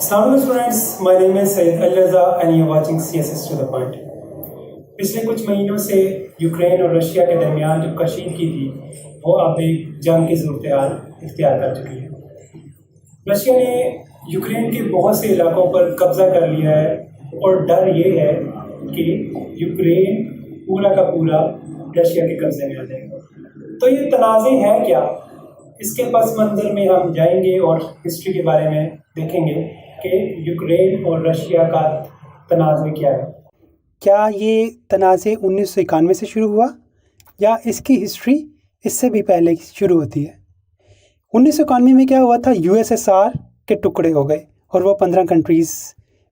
Assalamu students, my name is Syed Al Raza and you're watching CSS to the point. पिछले कुछ महीनों से Ukraine और Russia के दरमियान जो कशीदगी थी वो अब एक जंग की सूरत हाल इख्तियार कर चुकी है। रशिया ने यूक्रेन के बहुत से इलाकों पर कब्जा कर लिया है और डर ये है कि यूक्रेन पूरा का पूरा रशिया के कब्जे में आ जाएगा। तो ये तनाज़े है क्या, इसके पस मंज़र में हम जाएंगे और हिस्ट्री के बारे में देखेंगे कि यूक्रेन और रशिया का तनाज़े क्या है। क्या ये तनाज़े 1991 से शुरू हुआ या इसकी हिस्ट्री इससे भी पहले शुरू होती है? 1991 में क्या हुआ था, यूएसएसआर के टुकड़े हो गए और वो 15 कंट्रीज़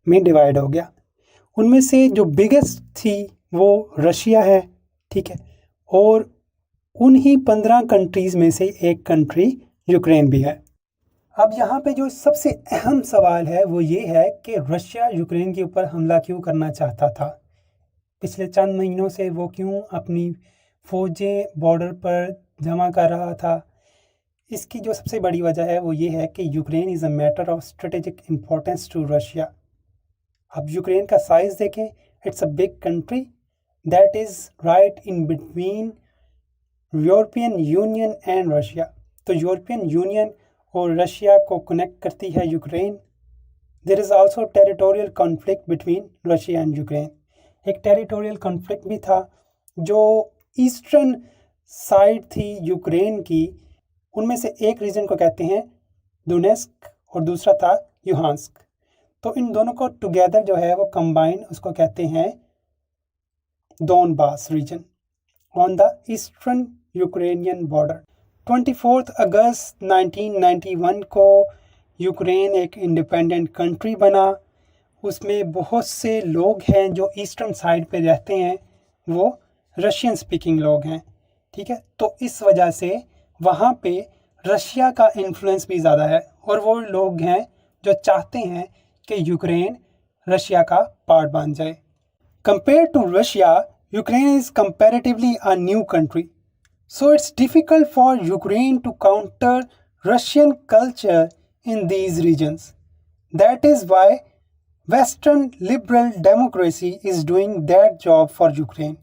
में डिवाइड हो गया। उनमें से जो बिगेस्ट थी वो रशिया है, ठीक है, और उन्हीं 15 कंट्रीज़ में से एक कंट्री यूक्रेन भी है। अब यहाँ पे जो सबसे अहम सवाल है वो ये है कि रशिया यूक्रेन के ऊपर हमला क्यों करना चाहता था। पिछले चंद महीनों से वो क्यों अपनी फ़ौजें बॉर्डर पर जमा कर रहा था। इसकी जो सबसे बड़ी वजह है वो ये है कि Ukraine is a matter of strategic importance to Russia. अब यूक्रेन का साइज़ देखें, it's a big country that is right in between European Union and Russia. तो यूरोपियन यूनियन और रशिया को कनेक्ट करती है Ukraine. There is also territorial conflict between Russia and Ukraine. एक territorial conflict भी था जो ईस्टर्न साइड थी यूक्रेन की, उनमें से एक रीजन को कहते हैं डोनेस्क और दूसरा था यूहान्स्क। तो इन दोनों को टुगेदर जो है वो कंबाइन उसको कहते हैं Donbas region on the eastern Ukrainian border. 24 अगस्त 1991 को यूक्रेन एक इंडिपेंडेंट कंट्री बना। उसमें बहुत से लोग हैं जो ईस्टर्न साइड पे रहते हैं, वो रशियन स्पीकिंग लोग हैं, ठीक है। तो इस वजह से वहाँ पे रशिया का इन्फ्लुएंस भी ज़्यादा है और वो लोग हैं जो चाहते हैं कि यूक्रेन रशिया का पार्ट बन जाए। Compare to Russia, Ukraine is comparatively a new country, so it's difficult for Ukraine to counter Russian culture in these regions. That is why Western liberal democracy is doing that job for Ukraine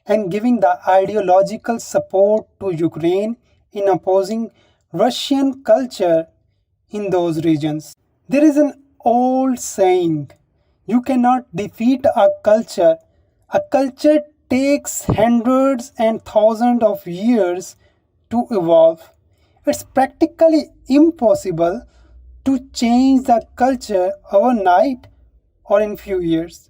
and giving the ideological support to Ukraine in opposing Russian culture in those regions. There is an old saying, you cannot defeat a culture. A culture takes hundreds and thousands of years to evolve. It's practically impossible to change the culture overnight or in few years.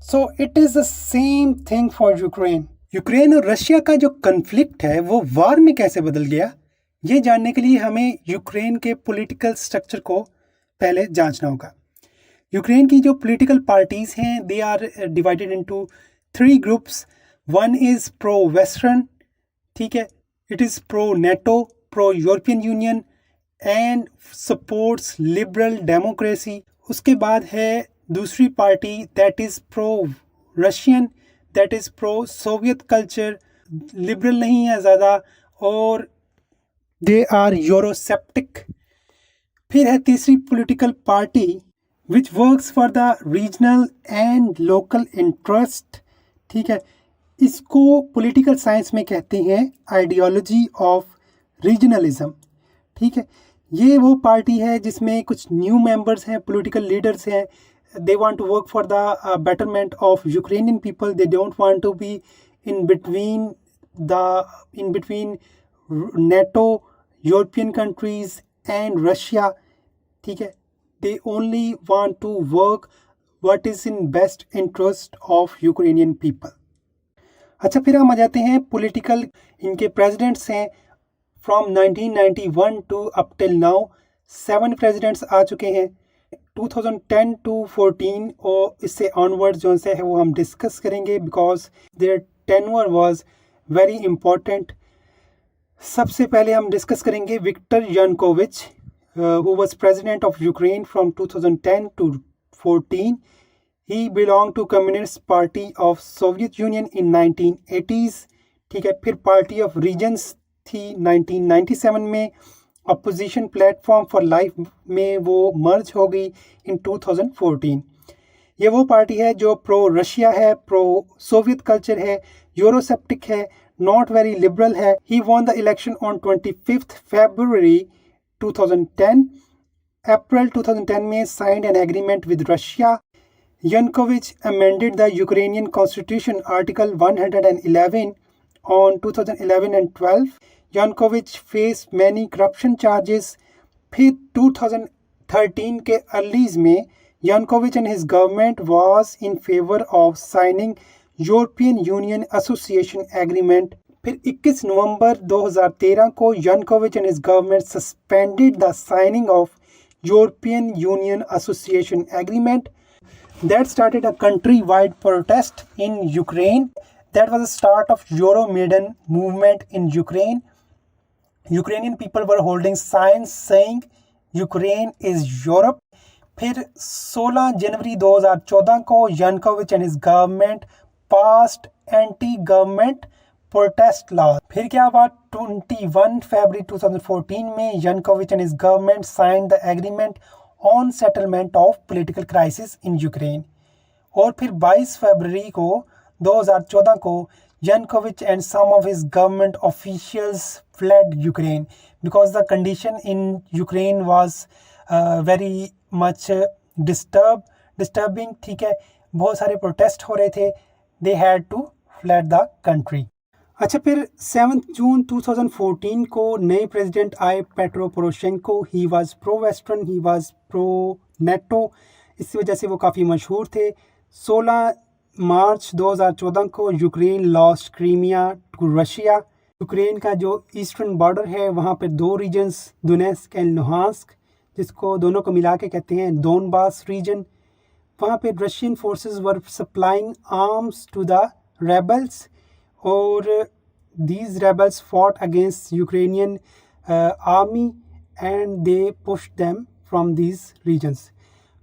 So it is the same thing for Ukraine. Ukraine और Russia का जो conflict है वो वार में कैसे बदल गया, ये जानने के लिए हमें यूक्रेन के पॉलिटिकल स्ट्रक्चर को पहले जांचना होगा। यूक्रेन की जो पॉलिटिकल पार्टीज़ हैं, they are divided into 3 groups. One is pro-Western, ठीक है, it is pro-NATO, pro-European Union and supports liberal democracy. उसके बाद है दूसरी party that is pro-Russian, that is pro-Soviet culture, liberal नहीं है ज़्यादा और they are Eurosceptic. फिर है तीसरी political party which works for the regional and local interest, ठीक है। इसको पॉलिटिकल साइंस में कहते हैं आइडियोलॉजी ऑफ रीजनलिज्म, ठीक है। ये वो पार्टी है जिसमें कुछ न्यू मेंबर्स हैं, पॉलिटिकल लीडर्स हैं। They want to work for the betterment of Ukrainian people. They don't want to be in between NATO, European countries and Russia, ठीक है। They only want to work what is in best interest of Ukrainian people. अच्छा, फिर हम आ जाते हैं political, इनके presidents हैं from 1991 to up till now 7 presidents आ चुके हैं। 2010 to 14 और इससे ऑनवर्ड जो से है वो हम डिस्कस करेंगे because their tenure was very important. सबसे पहले हम डिस्कस करेंगे Victor Yanukovych who was president of Ukraine from 2010 to 14. He belonged to Communist Party of Soviet Union in 1980s, ठीक है। फिर पार्टी ऑफ रीजन्स थी 1997 में अपोजिशन प्लेटफॉर्म फॉर लाइफ में वो मर्ज हो गई इन 2014। ये वो पार्टी है जो प्रो रशिया है, प्रो सोवियत कल्चर है, यूरोसेप्टिक है, नॉट वेरी लिबरल है। He won the election on 25 फरवरी 2010। अप्रैल 2010 में signed an agreement with Russia. Yanukovych amended the Ukrainian constitution article 111 on 2011 and 12. Yanukovych faced many corruption charges. फिर 2013 के अर्लीज में Yanukovych and his government was in favor of signing European Union Association Agreement. फिर 21 नवंबर 2013 को Yanukovych and his government suspended the signing of European Union Association Agreement. That started a countrywide protest in Ukraine. That was the start of Euromaidan movement in Ukraine. Ukrainian people were holding signs saying Ukraine is Europe. फिर 16 जनवरी 2014 को Yanukovych and his government passed anti-government protest law. फिर क्या हुआ? 21 फरवरी 2014 में Yanukovych and his government signed the agreement on settlement of political crisis in Ukraine. और फिर 22 फरवरी को 2014 को Yanukovych and some of his government officials fled Ukraine because the condition in Ukraine was very much disturbing। ठीक है, बहुत सारे protest हो रहे थे। They had to fled the country। अच्छा, फिर 7 जून 2014 को नए प्रेसिडेंट आए petro Poroshenko. He was pro western, he was pro NATO, इस वजह से वो काफ़ी मशहूर थे। 16 मार्च 2014 को Ukraine lost Crimea to Russia. Ukraine का जो ईस्टर्न बॉर्डर है वहाँ पर दो रीजन्स, दोनेस्क एंड लुहांस्क, जिसको दोनों को मिला के कहते हैं डोनबास रीजन। वहाँ पे Russian forces were supplying arms to the rebels और these rebels fought against Ukrainian army and they pushed them from these regions।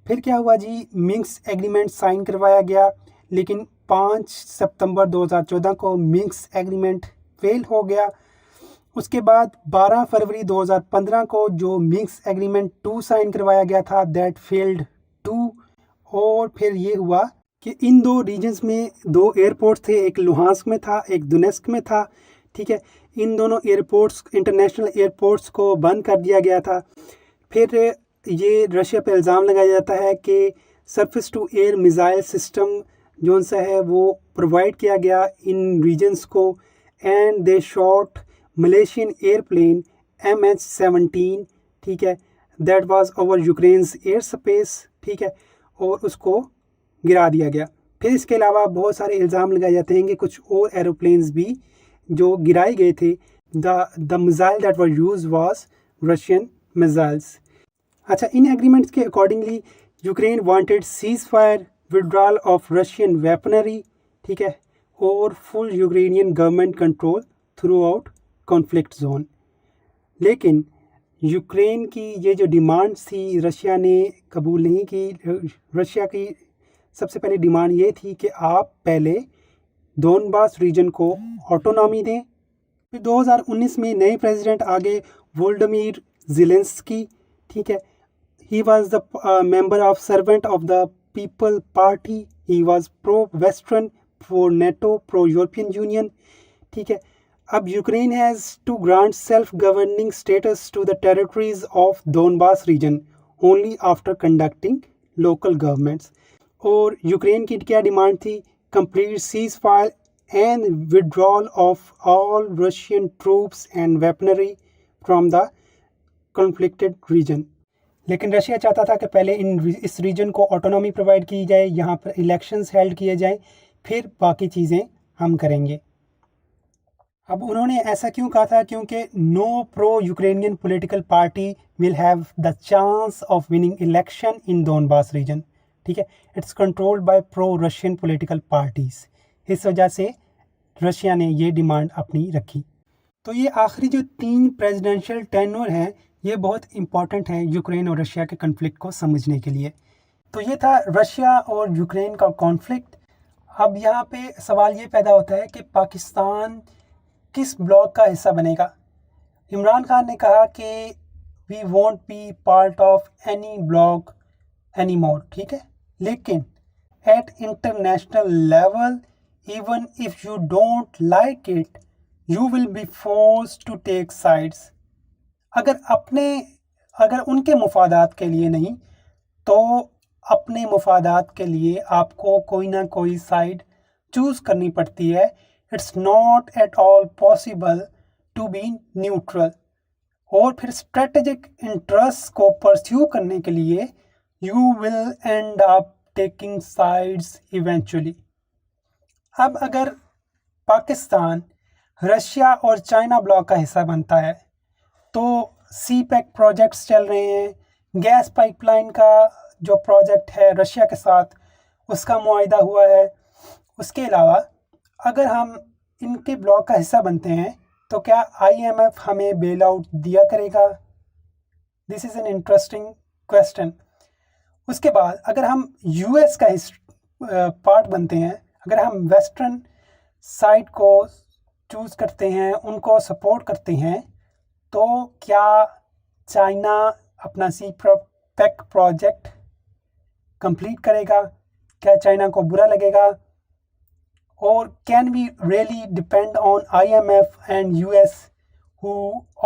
फिर क्या हुआ जी? मिन्स्क एग्रीमेंट साइन करवाया गया, लेकिन 5 सितंबर 2014 को मिन्स्क एग्रीमेंट फेल हो गया। उसके बाद 12 फरवरी 2015 को जो मिन्स्क एग्रीमेंट 2 साइन करवाया गया था, दैट फेल्ड 2। और फिर ये हुआ कि इन दो रीजन्स में दो एयरपोर्ट थे, एक लुहांस्क में था, एक दुनेस्क में था। ठीक है, इन दोनों एयरपोर्ट्स, इंटरनेशनल एयरपोर्ट्स को बंद कर दिया गया था। फिर ये रशिया पे इल्ज़ाम लगाया जाता है कि surface to air missile system जो सा है वो प्रोवाइड किया गया इन रीजन्स को, and they shot Malaysian airplane MH17। ठीक है, that was over Ukraine's air space. ठीक है, और उसको गिरा दिया गया। फिर इसके अलावा बहुत सारे इल्ज़ाम लगाए जाते हैं कि कुछ और एरोप्लेन्स भी जो गिराए गए थे। The missile that were use was Russian missiles. अच्छा, इन एग्रीमेंट्स के accordingly Ukraine wanted cease fire, withdrawal of Russian weaponry, ठीक है, और full Ukrainian government control through out conflict zone. लेकिन यूक्रेन की ये जो डिमांड्स थी रशिया ने कबूल नहीं की। रशिया की सबसे पहले डिमांड ये थी कि आप पहले डोनबास रीजन को ऑटोनॉमी दें। फिर 2019 में नए प्रेसिडेंट आ गए, वोल्डीमिर ज़ेलेंस्की। ठीक है, he was the member of servant of the people party. He was pro western, pro NATO, pro European Union. ठीक है, अब Ukraine has to grant self governing status to the territories of Donbas region only after conducting local governments. और Ukraine की क्या demand थी? Complete cease fire and withdrawal of all Russian troops and weaponry from the conflicted region. लेकिन Russia चाहता था कि पहले इस रीजन को ऑटोनॉमी प्रोवाइड की जाए, यहाँ पर इलेक्शंस हेल्ड किए जाएं, फिर बाकी चीज़ें हम करेंगे। अब उन्होंने ऐसा क्यों कहा था? क्योंकि no pro Ukrainian political party will have the chance of winning election in Donbas region. ठीक है, it's controlled by pro Russian political parties. इस वजह से रशिया ने ये डिमांड अपनी रखी। तो ये आखिरी जो 3 प्रेसिडेंशियल टेन्योर हैं ये बहुत इंपॉर्टेंट हैं यूक्रेन और रशिया के कॉन्फ्लिक्ट को समझने के लिए। तो ये था रशिया और यूक्रेन का कॉन्फ्लिक्ट। अब यहाँ पे सवाल ये पैदा होता है कि पाकिस्तान किस ब्लॉक का हिस्सा बनेगा। इमरान खान ने कहा कि we won't be part of any bloc any more, ठीक है। लेकिन at international level, even if you don't like it, you will be force to take sides. अगर उनके मुफादात के लिए नहीं तो अपने मुफादात के लिए आपको कोई ना कोई साइड चूज़ करनी पड़ती है। It's not at all possible to be neutral. और फिर स्ट्रेटेजिक इंटरेस्ट को परस्यू करने के लिए you will end up taking sides eventually. अब अगर पाकिस्तान रशिया और चाइना ब्लॉक का हिस्सा बनता है तो सी पैक प्रोजेक्ट्स चल रहे हैं, गैस पाइपलाइन का जो प्रोजेक्ट है रशिया के साथ उसका मुआहिदा हुआ है। उसके अलावा अगर हम इनके ब्लॉक का हिस्सा बनते हैं तो क्या IMF हमें बेल आउट दिया करेगा? This is an interesting question. उसके बाद अगर हम US का पार्ट बनते हैं, अगर हम वेस्टर्न साइड को चूज़ करते हैं, उनको सपोर्ट करते हैं, तो क्या चाइना अपना सी पैक प्रोजेक्ट कंप्लीट करेगा? क्या चाइना को बुरा लगेगा? और can we really depend on IMF and US who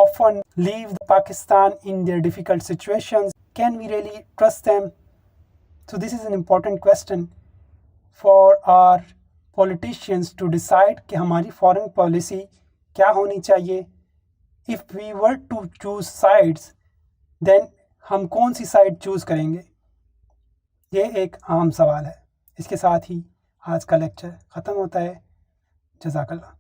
often leave Pakistan in their difficult situations? Can we really trust them? So this is an important question for our politicians to decide कि हमारी foreign policy क्या होनी चाहिए। If we were to choose sides, then हम कौन सी side choose करेंगे? ये एक आम सवाल है। इसके साथ ही आज का लेक्चर ख़त्म होता है। जज़ाकल्लाह।